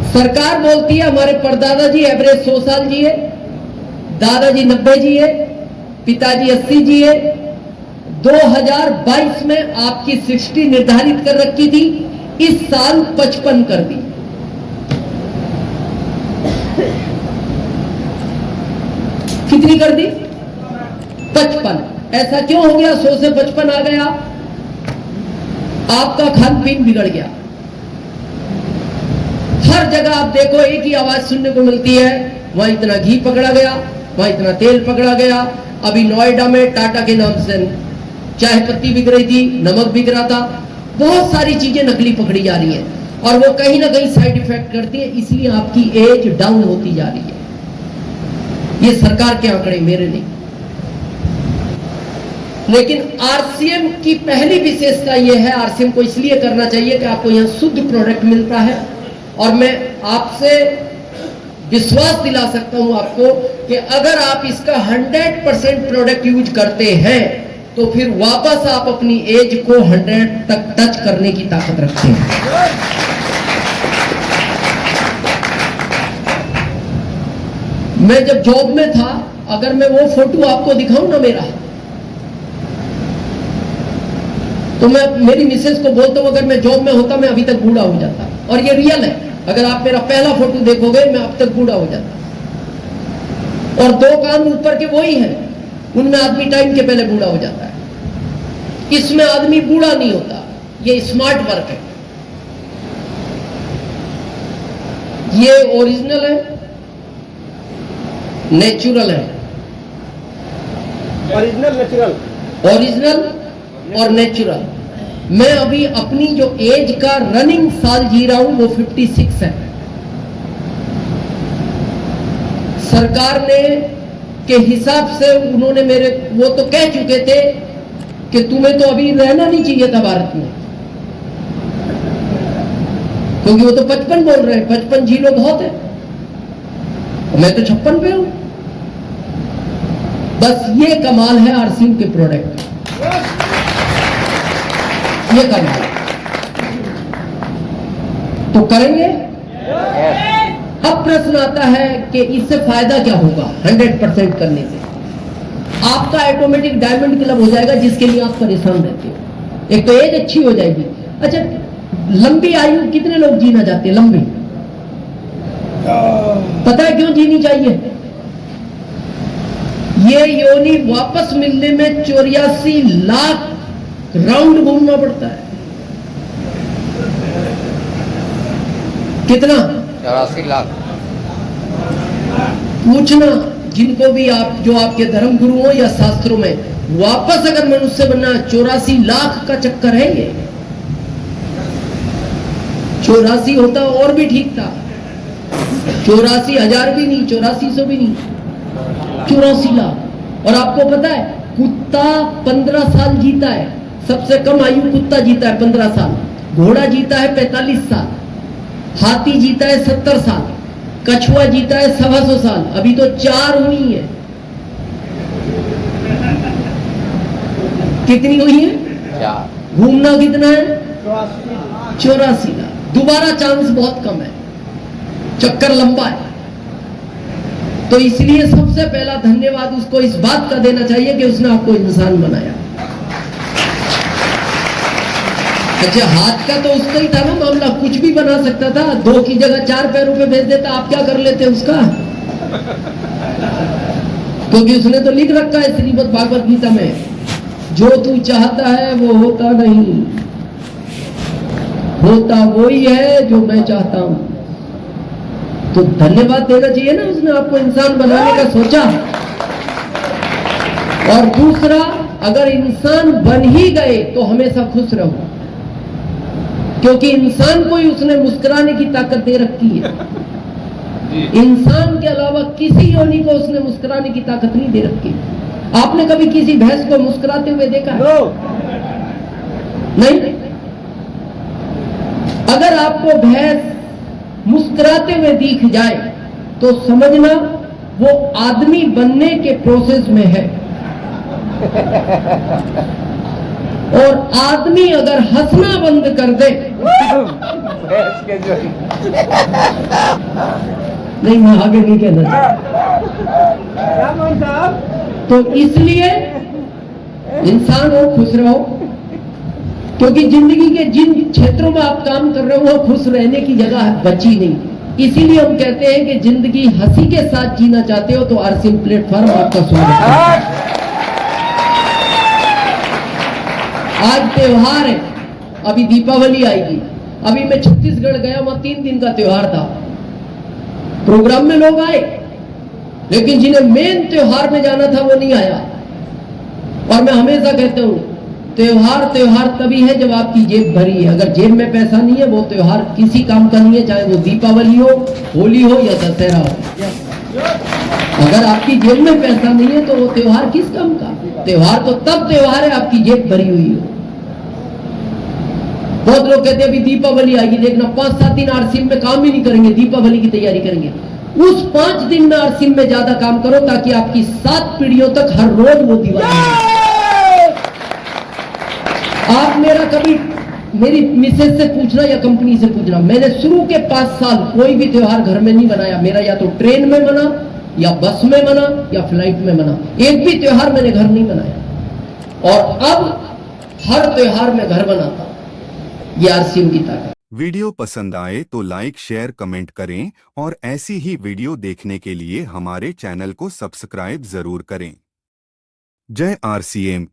सरकार बोलती है हमारे परदादा जी एवरेज 100 साल जिए, दादाजी 90 जिए, पिताजी 80 जिए। 2022 में आपकी 60 निर्धारित कर रखी थी, इस साल 55 कर दी। कितनी कर दी? 55। ऐसा क्यों हो गया? 100 से 55 आ गया। आपका खान पीन बिगड़ गया। हर जगह आप देखो एक ही आवाज सुनने को मिलती है, वहां इतना घी पकड़ा गया, वहां इतना तेल पकड़ा गया। अभी नोएडा में टाटा के नाम से चाय पत्ती बिक रही थी, नमक बिक रहा था। बहुत सारी चीजें नकली पकड़ी जा रही हैं और वो कहीं ना कहीं साइड इफेक्ट करती है, इसलिए आपकी एज डाउन होती जा रही है। ये सरकार के आंकड़े, मेरे नहीं। लेकिन आरसीएम की पहली विशेषता यह है, आरसीएम को इसलिए करना चाहिए कि आपको यहां शुद्ध प्रोडक्ट मिलता है। और मैं आपसे विश्वास दिला सकता हूं आपको कि अगर आप इसका 100% प्रोडक्ट यूज करते हैं तो फिर वापस आप अपनी एज को 100 तक टच करने की ताकत रखते हैं। मैं जब जॉब में था, अगर मैं वो फोटो आपको दिखाऊं ना मेरा, तो मैं मेरी मिसेस को बोलता हूं अगर मैं जॉब में होता मैं अभी तक बूढ़ा हो जाता। और ये रियल है, अगर आप मेरा पहला फोटो देखोगे मैं अब तक बूढ़ा हो जाता। और 2 कान ऊपर के वही हैं, उनमें आदमी टाइम के पहले बूढ़ा हो जाता है। इसमें आदमी बूढ़ा नहीं होता, ये स्मार्ट वर्क है। ये ओरिजिनल है, नेचुरल है। ओरिजिनल, नेचुरल, ओरिजिनल और नेचुरल। मैं अभी अपनी जो एज का रनिंग साल जी रहा हूं वो 56 है। सरकार ने के हिसाब से उन्होंने मेरे वो तो कह चुके थे कि तुम्हें तो अभी रहना नहीं चाहिए था भारत में, क्योंकि वो तो 55 बोल रहे हैं। 55 जी लो बहुत है, मैं तो 56 पे हूं। बस ये कमाल है आरसीएम के प्रोडक्ट, ये कमाल। तो करेंगे? अब प्रश्न आता है कि इससे फायदा क्या होगा 100% करने से? आपका ऑटोमेटिक डायमंड क्लब हो जाएगा, जिसके लिए आप परेशान रहते हो। एक तो एज अच्छी हो जाएगी। अच्छा, लंबी आयु कितने लोग जीना चाहते हैं? लंबी, पता है क्यों जीनी चाहिए? ये योनि वापस मिलने में 84 लाख राउंड घूमना पड़ता है। कितना? 84 लाख। पूछना जिनको भी आप, जो आपके धर्म गुरु हो या शास्त्रों में, वापस अगर मनुष्य बनना 84 लाख का चक्कर है ये। 84 होता और भी ठीक था, 84,000 भी नहीं, 8400 भी नहीं, 84 लाख। और आपको पता है कुत्ता 15 साल जीता है, सबसे कम आयु कुत्ता जीता है 15 साल, घोड़ा जीता है 45 साल, हाथी जीता है 70 साल, कछुआ जीता है 125 साल। अभी तो 4 हुई है। कितनी हुई है? 4। घूमना कितना है? 84 लाख। दोबारा चांस बहुत कम है, चक्कर लंबा है। तो इसलिए सबसे पहला धन्यवाद उसको इस बात का देना चाहिए कि उसने आपको इंसान बनाया। अच्छा, हाथ का तो उसका ही था ना मामला, कुछ भी बना सकता था। 2 की जगह 4 पैरों पे भेज देता, आप क्या कर लेते उसका? क्योंकि उसने तो लिख रखा है श्रीमद् भागवत गीता में, जो तू चाहता है वो होता नहीं, होता वही है जो मैं चाहता हूं। तो धन्यवाद देना चाहिए ना, उसने आपको इंसान बनाने का सोचा। और दूसरा, अगर इंसान बन ही गए तो हमेशा खुश रहो, क्योंकि इंसान को ही उसने मुस्कुराने की ताकत दे रखी है। इंसान के अलावा किसी योनि को उसने मुस्कुराने की ताकत नहीं दे रखी। आपने कभी किसी भैंस को मुस्कुराते हुए देखा है? नहीं। अगर आपको भैंस मुस्कुराते हुए दिख जाए तो समझना वो आदमी बनने के प्रोसेस में है। और आदमी अगर हंसना बंद कर दे, भैंस के जो नहीं मैं आगे नहीं कहना चाहता, तो इसलिए इंसान हो, खुश रहो, क्योंकि जिंदगी के जिन क्षेत्रों में आप काम कर रहे हो वो खुश रहने की जगह बची नहीं। इसीलिए हम कहते हैं कि जिंदगी हंसी के साथ जीना चाहते हो तो आरसीएम प्लेटफॉर्म आपका स्वागत है। आज त्योहार है, अभी दीपावली आएगी। अभी मैं छत्तीसगढ़ गया, वहां 3 दिन का त्योहार था। प्रोग्राम में लोग आए, लेकिन जिन्हें मेन त्योहार में जाना था वो नहीं आया। और मैं हमेशा कहता हूं, त्योहार तभी है जब आपकी जेब भरी है। अगर जेब में पैसा नहीं है वो त्योहार किसी काम का नहीं है, चाहे वो दीपावली हो, होली हो या दशहरा हो। अगर आपकी जेब में पैसा नहीं है तो वो त्योहार किस काम का? त्योहार तो तब त्योहार है आपकी जेब भरी हुई हो। बहुत लोग कहते हैं अभी दीपावली आएगी, देखना 5-7 दिन आरसीएम में काम ही नहीं करेंगे, दीपावली की तैयारी करेंगे। उस 5 दिन में आरसीएम में ज्यादा काम करो ताकि आपकी 7 पीढ़ियों तक हर रोज वो दिवाली। आप मेरा कभी मेरी मिसेज से पूछना या कंपनी से पूछना, मैंने शुरू के 5 साल कोई भी त्योहार घर में नहीं बनाया। मेरा या तो ट्रेन में बना, या बस में बना, या फ्लाइट में बना। एक भी त्योहार मैंने घर नहीं बनाया। और अब हर त्योहार में घर बनाता हूं। ये आरसीएम की ताकत। वीडियो पसंद आए तो लाइक, शेयर, कमेंट करें और ऐसी ही वीडियो देखने के लिए हमारे चैनल को सब्सक्राइब जरूर करें। जय आरसीएम।